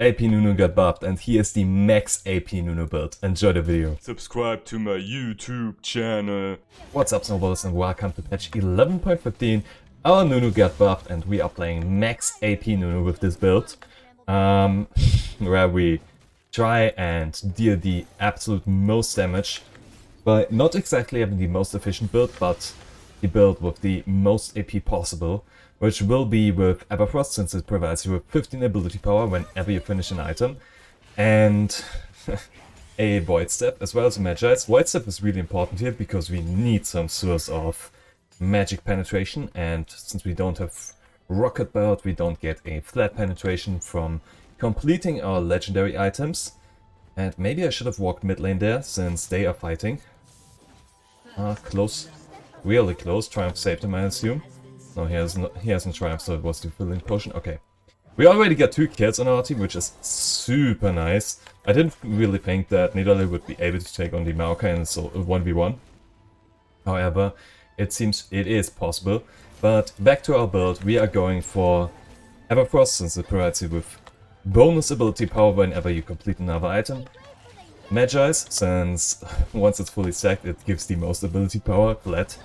AP Nunu got buffed and he is the max AP Nunu build. Enjoy the video. Subscribe to my YouTube channel. What's up, snowballers, and welcome to patch 11.15. Our Nunu got buffed and we are playing max AP Nunu with this build. Where we try and deal the absolute most damage by not exactly having the most efficient build, but the build with the most AP possible, which will be with Everfrost, since it provides you with 15 ability power whenever you finish an item, and a Void Step as well as a Magi's. Void Step is really important here because we need some source of magic penetration, and since we don't have Rocket Belt, we don't get a flat penetration from completing our legendary items. And maybe I should have walked mid lane there, since they are fighting. Close. Really close. Triumph saved him, I assume. No, he hasn't triumphed, so it was the filling potion. Okay. We already got 2 kills on our team, which is super nice. I didn't really think that Nidalee would be able to take on the Maokai in a 1v1. However, it seems it is possible. But back to our build, we are going for Everfrost, since it provides you with bonus ability power whenever you complete another item. Magi's, since once it's fully stacked, it gives the most ability power, flat.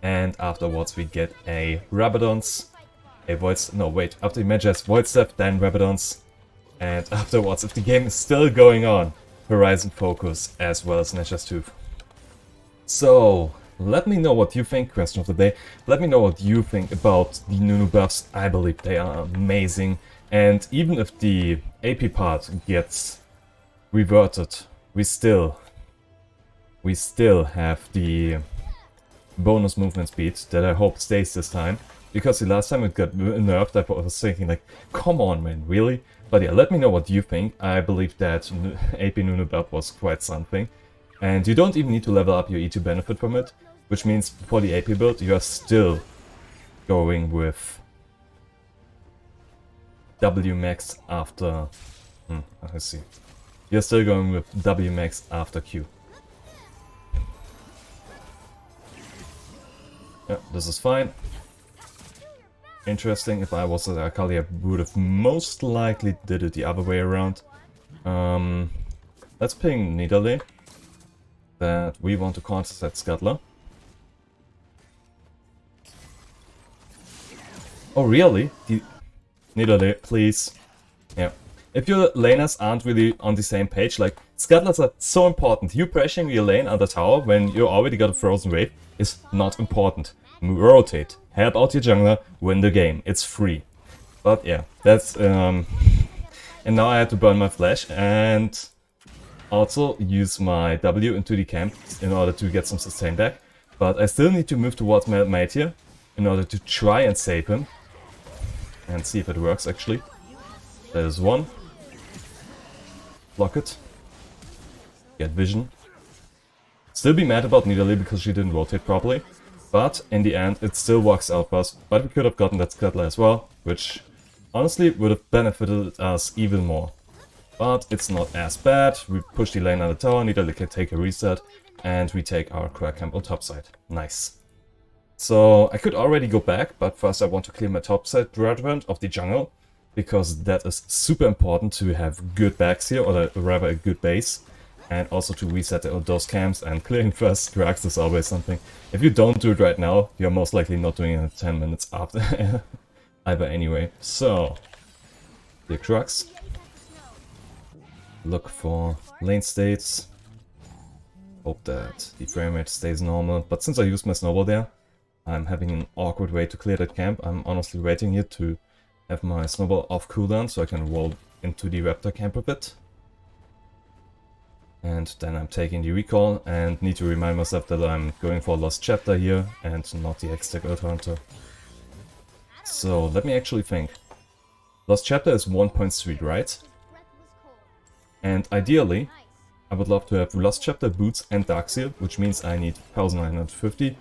And afterwards we get a Rabadon's, a Void... no, wait, after the Magi's Void Step, then Rabadon's. And afterwards, if the game is still going on, Horizon Focus as well as Nature's Tooth. So, let me know what you think, question of the day. Let me know what you think about the Nunu buffs. I believe they are amazing. And even if the AP part gets reverted, we still have the bonus movement speed that I hope stays this time. Because the last time it got nerfed, I was thinking like, come on man, really? But yeah, let me know what you think. I believe that AP Nunu buff was quite something. And you don't even need to level up your E to benefit from it. Which means for the AP build, you are still going with W max after... let's see. You're still going with W max after Q. Yeah, this is fine. Interesting, if I was at Akali, I would have most likely did it the other way around. Let's ping Nidalee that we want to counter that Scuttler. Oh really? Nidalee, please. Yeah. If your laners aren't really on the same page, like, Scuttlers are so important. You pressuring your lane on the tower when you already got a frozen wave is not important. Rotate, help out your jungler, win the game. It's free. But yeah, that's... and now I had to burn my flash and also use my W into the camp in order to get some sustain back. But I still need to move towards my mate here in order to try and save him. And see if it works actually. That is one. Block it. Get vision. Still be mad about Nidalee because she didn't rotate properly. But in the end it still works out for us. But we could have gotten that Scuttler as well, which honestly would have benefited us even more. But it's not as bad. We push the lane on the tower, Nidalee can take a reset, and we take our crack camp on top side. Nice. So I could already go back, but first I want to clear my top side quadrant of the jungle. Because that is super important to have good backs here, or rather a good base. And also to reset those camps, and clearing first cracks is always something. If you don't do it right now, you're most likely not doing it in 10 minutes after either anyway. So, clear cracks. Look for lane states. Hope that the frame rate stays normal. But since I used my snowball there, I'm having an awkward way to clear that camp. I'm honestly waiting here to have my snowball off cooldown so I can roll into the raptor camp a bit. And then I'm taking the recall and need to remind myself that I'm going for Lost Chapter here and not the X-Tech Earth Hunter. So let me actually think. Lost Chapter is 1.3, right? And ideally, I would love to have Lost Chapter, Boots and Darkseer, which means I need 1950.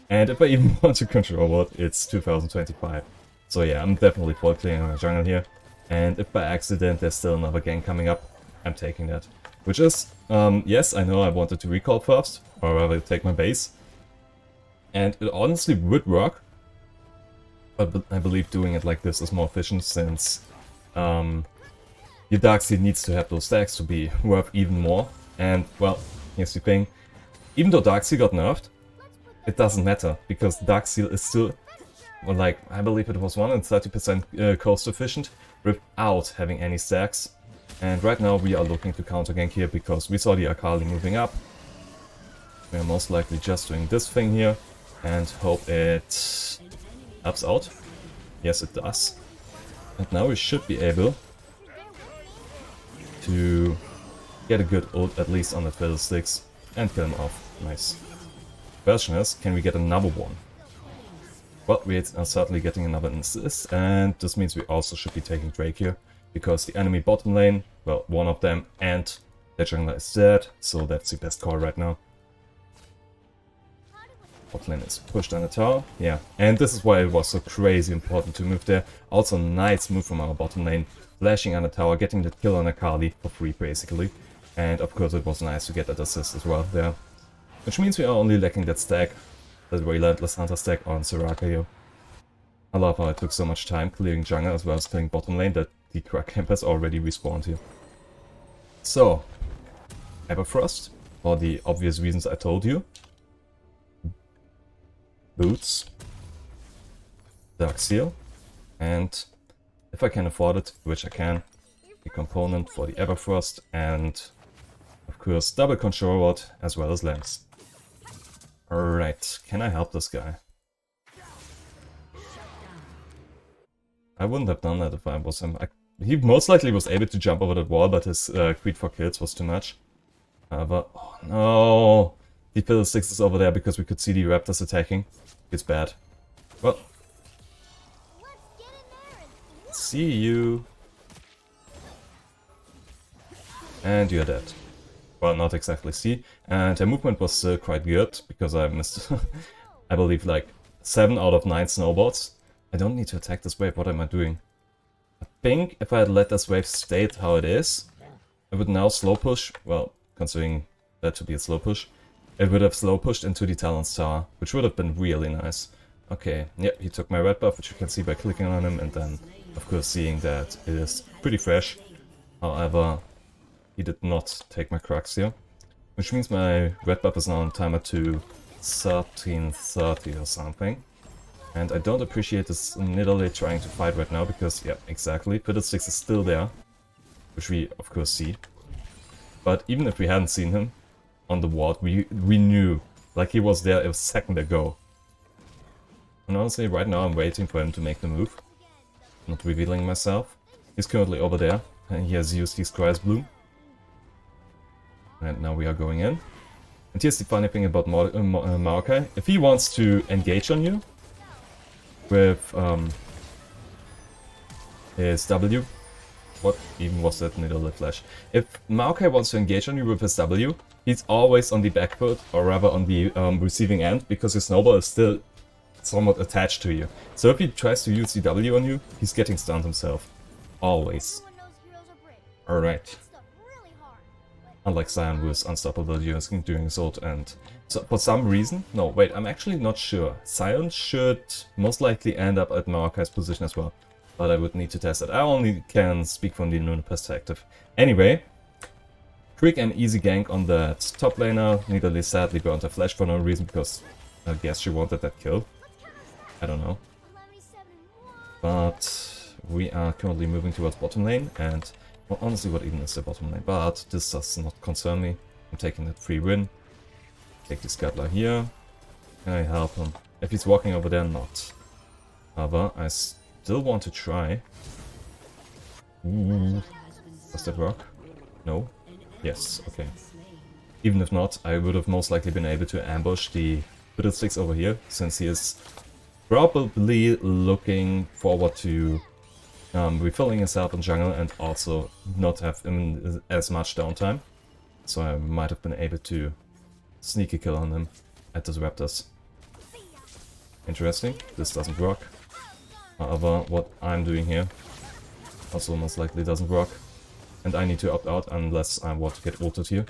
And if I even want to control what, it's 2025. So yeah, I'm definitely full clearing my jungle here. And if by accident there's still another gang coming up, I'm taking that. Which is, yes, I know I wanted to recall first, or rather take my base. And it honestly would work. But I believe doing it like this is more efficient, since your Darkseid needs to have those stacks to be worth even more. And, well, here's the thing. Even though Darkseid got nerfed, it doesn't matter, because Darkseid is still, well, like, I believe it was 130% cost efficient without having any stacks. And right now we are looking to counter gank here, because we saw the Akali moving up. We are most likely just doing this thing here, and hope it helps out. Yes, it does. And now we should be able to get a good ult at least on the Fiddlesticks and kill him off. Nice. Question is, can we get another one? Well, we are certainly getting another assist, and this means we also should be taking Drake here, because the enemy bottom lane, well, one of them and their jungler is dead, so that's the best call right now. Bot lane is pushed on the tower, yeah, and this is why it was so crazy important to move there. Also, nice move from our bottom lane, flashing on the tower, getting the kill on Akali for free basically. And of course it was nice to get that assist as well there. Which means we are only lacking that stack, that Relentless Hunter stack on Soraka here. I love how it took so much time clearing jungle as well as clearing bottom lane that the Crack Camp has already respawned here. So, Everfrost, for the obvious reasons I told you. Boots, Darkseid, and if I can afford it, which I can, the component for the Everfrost, and of course double control rod as well as lamps. Alright, can I help this guy? I wouldn't have done that if I was him. He most likely was able to jump over that wall, but his greed for kills was too much. But, oh no! The Fiddlesticks is over there because we could see the Raptors attacking. It's bad. Well. See you. And you're dead. Well, not exactly see. And her movement was still quite good, because I missed, I believe, like 7 out of 9 snowballs. I don't need to attack this wave, what am I doing? I think if I had let this wave stay how it is, it would now slow push, well, considering that to be a slow push, it would have slow pushed into the Talon's tower, which would have been really nice. Okay, yep, he took my red buff, which you can see by clicking on him, and then, of course, seeing that it is pretty fresh. However, he did not take my crux here, which means my red buff is now on timer to 1330 or something. And I don't appreciate this Nidalee trying to fight right now, because, yeah, exactly, Fiddlesticks is still there, which we, of course, see. But even if we hadn't seen him on the ward, we knew, like he was there a second ago. And honestly, right now I'm waiting for him to make the move. Not revealing myself. He's currently over there, and he has used his Cry's Bloom. And now we are going in. And here's the funny thing about Maokai. If he wants to engage on you with his W, what even was that Nidalee flash? If Maokai wants to engage on you with his W, he's always on the back foot, or rather on the receiving end, because his snowball is still somewhat attached to you. So if he tries to use the W on you, he's getting stunned himself. Always. Alright. Unlike Sion, who is unstoppable during his ult, and so for some reason, no, wait, I'm actually not sure. Sion should most likely end up at Maokai's position as well, but I would need to test it. I only can speak from the Nunu perspective. Anyway, quick and easy gank on that top laner. Nidalee sadly burned her flash for no reason, because I guess she wanted that kill. I don't know. But we are currently moving towards bottom lane, and well, honestly, what even is the bottom lane? But this does not concern me. I'm taking that free win. Take the Scuttler here. Can I help him? If he's walking over there, not. However, I still want to try. Ooh. Does that work? No? Yes, okay. Even if not, I would have most likely been able to ambush the Fiddlesticks over here, since he is probably looking forward to refilling himself in jungle and also not have as much downtime. So I might have been able to sneak a kill on him at those Raptors. Interesting, this doesn't work. However, what I'm doing here also most likely doesn't work. And I need to opt out unless I want to get ulted here.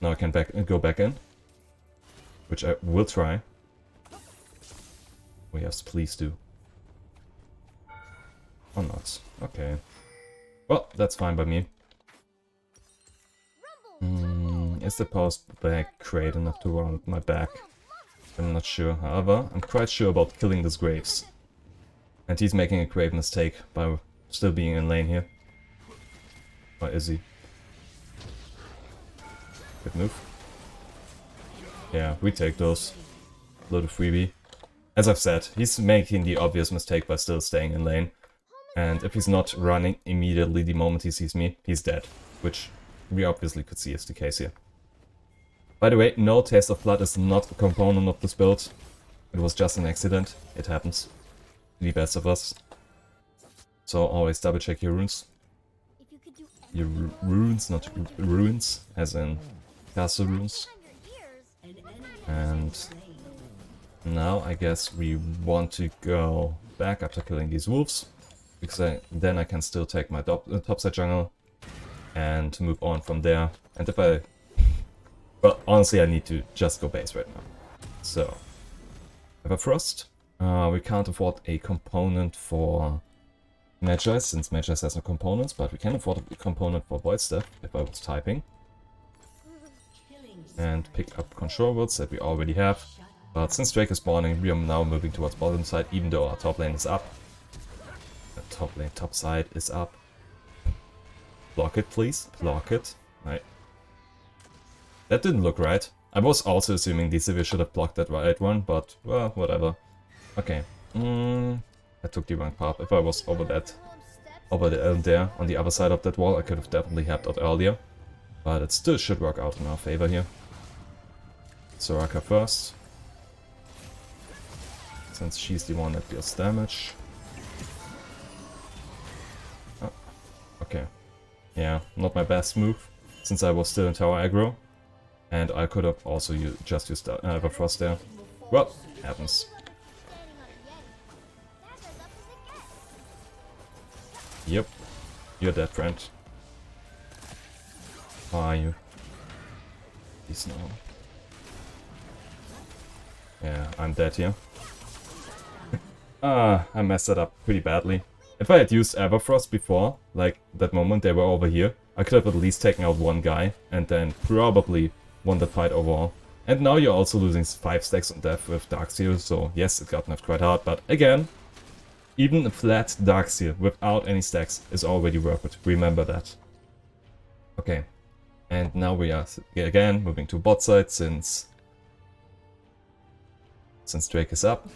Now I can go back in, which I will try. Oh yes, please do. Or not. Okay. Well, that's fine by me. Is the post back great enough to run my back? I'm not sure. However, I'm quite sure about killing this Graves. And he's making a grave mistake by still being in lane here. Or is he? Good move. Yeah, we take those. Little freebie. As I've said, he's making the obvious mistake by still staying in lane. And if he's not running immediately the moment he sees me, he's dead. Which we obviously could see is the case here. By the way, no taste of blood is not a component of this build. It was just an accident. It happens. The best of us. So always double check your runes. Your runes, not ruins, as in castle runes. And now I guess we want to go back after killing these wolves. Because then I can still take my topside jungle and move on from there. And if I... Well, honestly I need to just go base right now. So, Everfrost. We can't afford a component for Magi, since Magi has no components, but we can afford a component for Void Staff if I was typing. And pick up control words that we already have. But since Drake is spawning, we are now moving towards bottom side, even though our top lane is up. The top side is up. Block it, please. Block it. Right. That didn't look right. I was also assuming DCV should have blocked that right one, but, well, whatever. Okay. I took the wrong path. If I was over there, on the other side of that wall, I could have definitely helped out earlier. But it still should work out in our favor here. Soraka first. Since she's the one that deals damage. Oh, okay. Yeah, not my best move, since I was still in tower aggro. And I could have also just used Everfrost there. Well, happens. Yep, you're dead, friend. How are you? He's now. Yeah, I'm dead here. I messed that up pretty badly. If I had used Everfrost before, like that moment they were over here, I could have at least taken out one guy and then probably won the fight overall. And now you're also losing 5 stacks on death with Darkseer, so yes, it got nerfed quite hard, but again, even a flat Darkseer without any stacks is already worth it, remember that. Okay, and now we are again moving to bot side since Drake is up.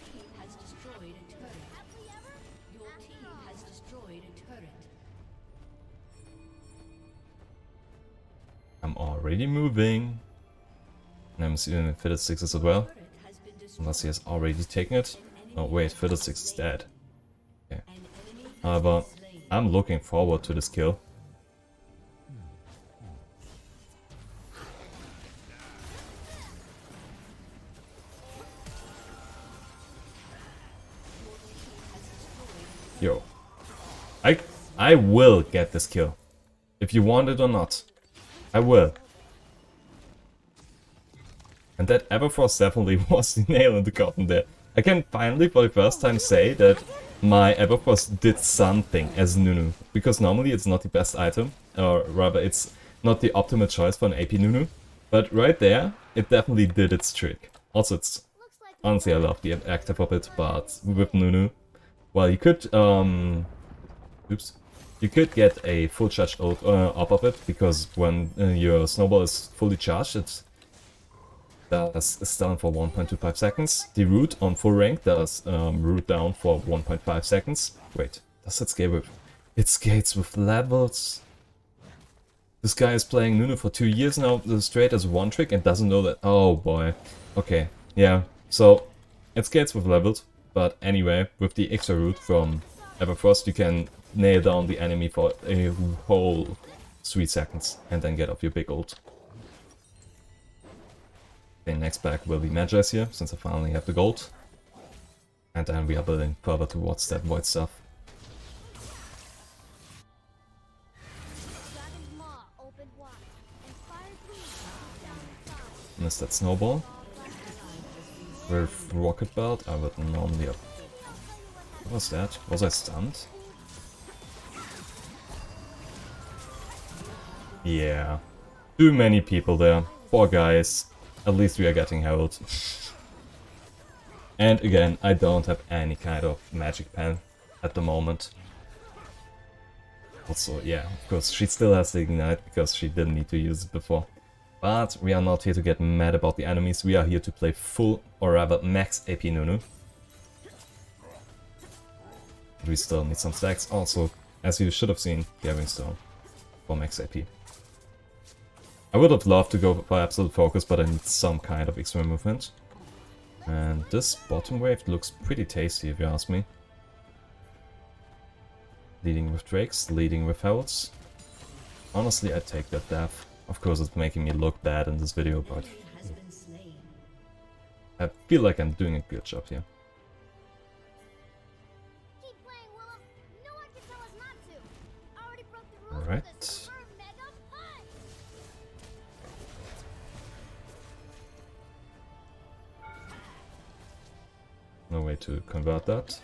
I'm already moving. And I'm assuming Fiddlesticks as well. Unless he has already taken it. Oh wait, Fiddlesticks is dead. Okay. However, I'm looking forward to this kill. Yo. I will get this kill. If you want it or not. I will. And that Everfrost definitely was the nail in the coffin there. I can finally for the first time say that my Everfrost did something as Nunu. Because normally it's not the best item, or rather it's not the optimal choice for an AP Nunu. But right there, it definitely did its trick. Also it's... Honestly I love the active of it, but with Nunu... Well, you could... Oops. You could get a full charged ult up of it, because when your snowball is fully charged, it does stun for 1.25 seconds. The root on full rank does root down for 1.5 seconds. Wait, does it scale with... It scales with levels. This guy is playing Nunu for 2 years now, straight as one trick, and doesn't know that... Oh boy. Okay, yeah. So, it scales with levels, but anyway, with the extra root from Everfrost, you can nail down the enemy for a whole 3 seconds and then get off your big ult. Okay, next back will be Magi's here, since I finally have the gold. And then we are building further towards that void stuff. Missed that snowball. With rocket belt, I would normally have... What was that? Was I stunned? Yeah. Too many people there. 4 guys. At least we are getting held. And again, I don't have any kind of magic pen at the moment. Also, yeah, of course, she still has the ignite because she didn't need to use it before. But we are not here to get mad about the enemies, we are here to play full, or rather max AP Nunu. We still need some stacks, also, as you should have seen, Gathering Stone for max AP. I would have loved to go for Absolute Focus, but I need some kind of extra movement. And this bottom wave looks pretty tasty if you ask me. Leading with Drakes, leading with Heralds. Honestly, I'd take that death. Of course, it's making me look bad in this video, but I feel like I'm doing a good job here. Alright. No way to convert that.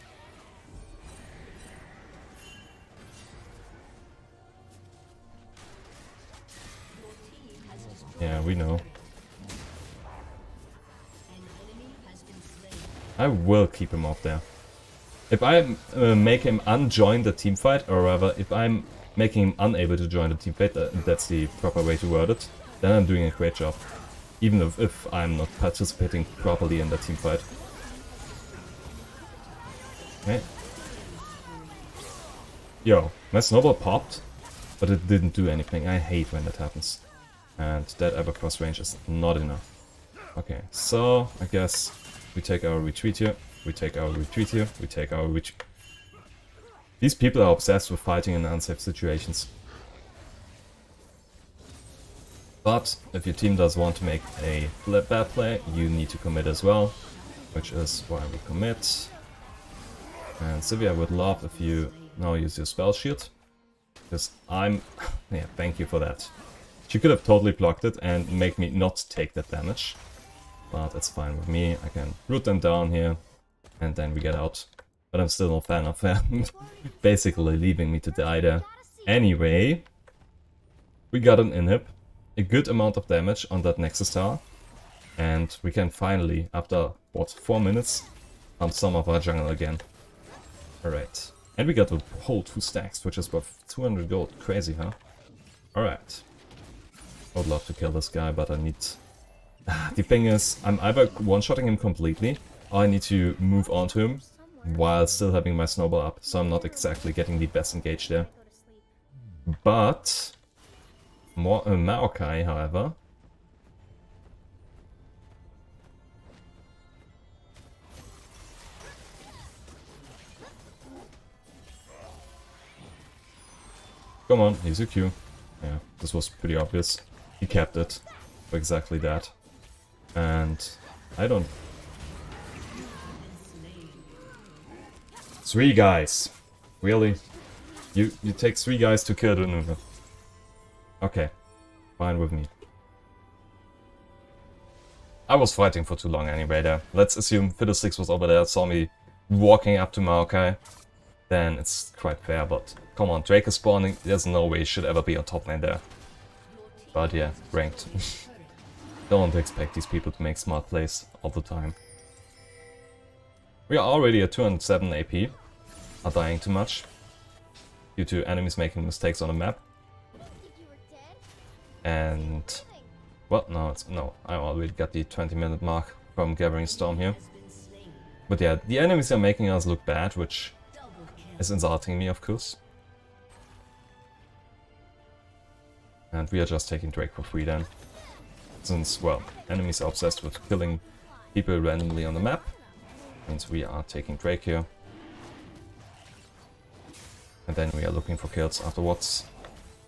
Yeah, we know. I will keep him off there. If I make him unjoin the team fight, or rather, if I'm making him unable to join the team fight, that's the proper way to word it, then I'm doing a great job. Even if I'm not participating properly in the team fight. Okay. Yo, my snowball popped, but it didn't do anything. I hate when that happens. And that ever cross range is not enough. Okay, so I guess we take our retreat here, we take our retreat here, we take our retreat. These people are obsessed with fighting in unsafe situations. But if your team does want to make a bad play, you need to commit as well, which is why we commit. And Sylvia, I would love if you now use your spell shield, because I'm... yeah, thank you for that. She could have totally blocked it and make me not take that damage. But it's fine with me, I can root them down here, and then we get out. But I'm still no fan of them, basically leaving me to die there. Anyway, we got an inhib, a good amount of damage on that Nexus Tower. And we can finally, after, what, 4 minutes, pump some of our jungle again. Alright. And we got a whole 2 stacks, which is worth 200 gold. Crazy, huh? Alright. I would love to kill this guy, but I need... the thing is, I'm either one-shotting him completely, or I need to move on to him while still having my snowball up, so I'm not exactly getting the best engage there. But... Maokai, however... Come on, he's a Q. Yeah, this was pretty obvious. He kept it for exactly that. And I don't... 3 guys. Really? You take 3 guys to kill the Nunu. Okay. Fine with me. I was fighting for too long anyway there. Let's assume Fiddlesticks was over there, saw me walking up to Maokai. Then it's quite fair, but come on, Drake is spawning, there's no way he should ever be on top lane there. But yeah, ranked. Don't expect these people to make smart plays all the time. We are already at 207 AP, not dying too much, due to enemies making mistakes on the map. And... well, no, I already got the 20-minute mark from Gathering Storm here. But yeah, the enemies are making us look bad, which is insulting me, of course. And we are just taking Drake for free then. Since, well, enemies are obsessed with killing people randomly on the map. Means we are taking Drake here. And then we are looking for kills afterwards.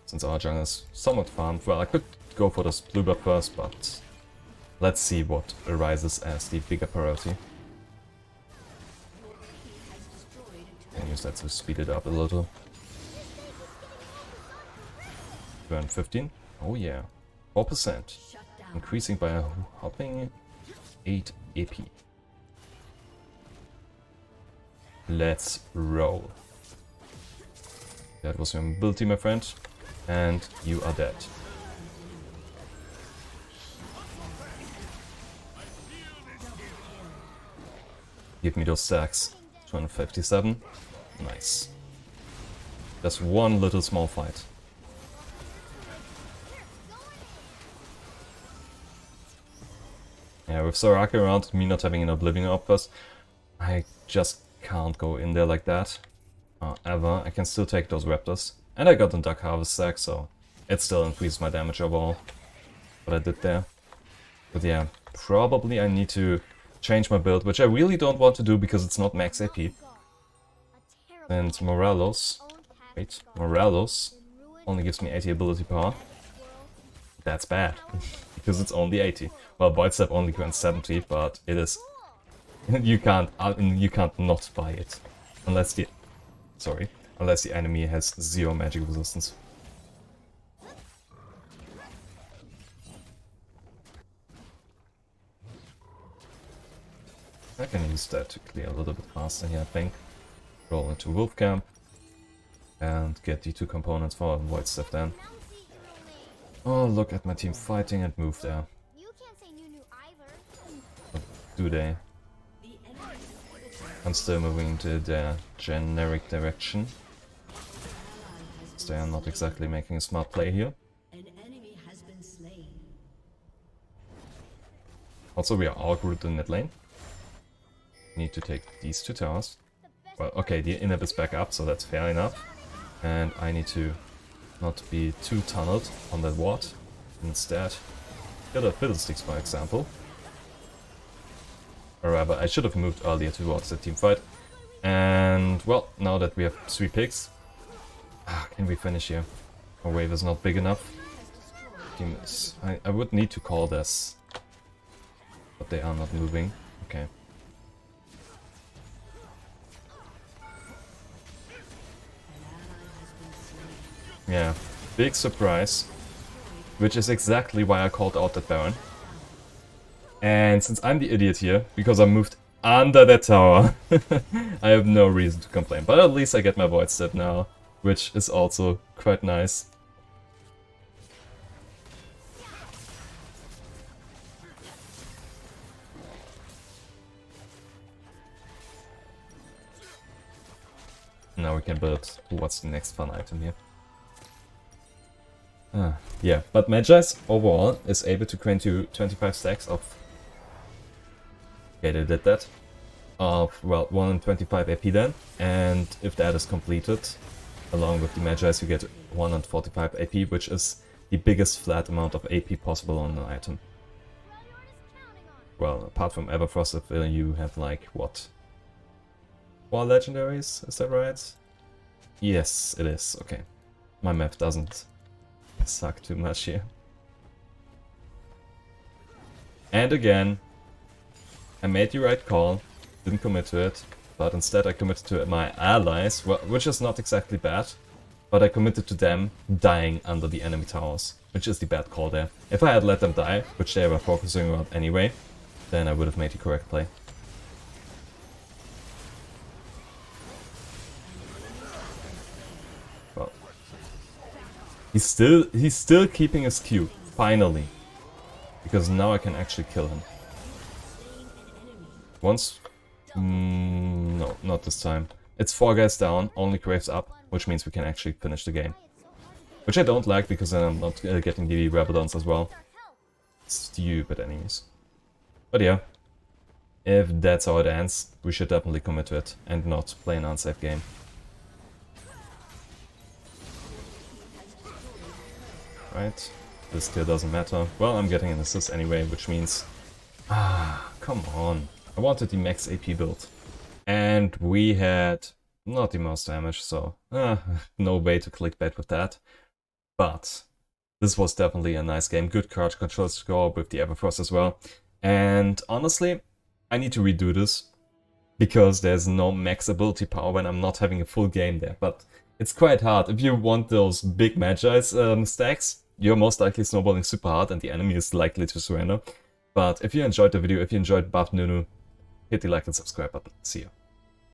Since our jungle is somewhat farmed. Well, I could go for this blue buff first, but let's see what arises as the bigger priority. And use that to speed it up a little. Burn 15. Oh yeah. 4%. Increasing by a hopping 8 AP. Let's roll. That was your ability, my friend. And you are dead. Give me those stacks. 257. Nice. Just one little small fight. Yeah, with Soraka around, me not having an Oblivion Outburst, I just can't go in there like that. Ever. I can still take those Raptors. And I got a Duck Harvest stack, so it still increased my damage overall. What I did there. But yeah, probably I need to change my build, which I really don't want to do because it's not max AP. And Morelos... Wait, Morelos only gives me 80 ability power. That's bad, because it's only 80. Well, Void Step only grants 70, but it is... you can't not buy it. Unless the... Sorry. Unless the enemy has 0 magic resistance. I can use that to clear a little bit faster here, I think. Roll into Wolf Camp. And get the 2 components for Void Step then. Oh, look at my team fighting and move there. What do they? I'm still moving into their generic direction. They are not exactly making a smart play here. Also, we are outgrouped in mid lane. Need to take these 2 towers. Well, okay, the inhib is back up, so that's fair enough. And I need to not be too tunneled on that ward. Instead, get a Fiddlesticks, for example. Or rather, I should have moved earlier towards the team fight. And, well, now that we have 3 picks, can we finish here? Our wave is not big enough. Team is... I would need to call this. But they are not moving. Okay. Yeah, big surprise. Which is exactly why I called out that Baron. And since I'm the idiot here, because I moved under that tower, I have no reason to complain. But at least I get my Void Step now, which is also quite nice. Now we can build what's the next fun item here. Yeah, but Magi's overall is able to grant you 25 stacks of... Okay, they did that. Of, well, 125 AP then. And if that is completed, along with the Magi's, you get 145 AP, which is the biggest flat amount of AP possible on an item. Well, apart from Everfrost, if you have like, what? 4 legendaries, is that right? Yes, it is, okay. My math doesn't suck too much here. And again, I made the right call, didn't commit to it, but instead I committed to my allies, which is not exactly bad, but I committed to them dying under the enemy towers, which is the bad call there. If I had let them die, which they were focusing on anyway, then I would have made the correct play. Well, he's still keeping his Q, finally, because now I can actually kill him. Once... no, not this time. It's 4 guys down, only Graves up, which means we can actually finish the game. Which I don't like, because then I'm not getting the Rabadons as well. Stupid enemies. But yeah, if that's how it ends, we should definitely commit to it, and not play an unsafe game. Right, this still doesn't matter. Well, I'm getting an assist anyway, which means... come on. I wanted the max AP build. And we had not the most damage, so no way to clickbait with that. But this was definitely a nice game. Good card control score with the Everfrost as well. And honestly, I need to redo this, because there's no max ability power when I'm not having a full game there. But it's quite hard. If you want those big Magi's stacks, you're most likely snowballing super hard and the enemy is likely to surrender. But if you enjoyed the video, if you enjoyed Buff Nunu, hit the like and subscribe button. See you.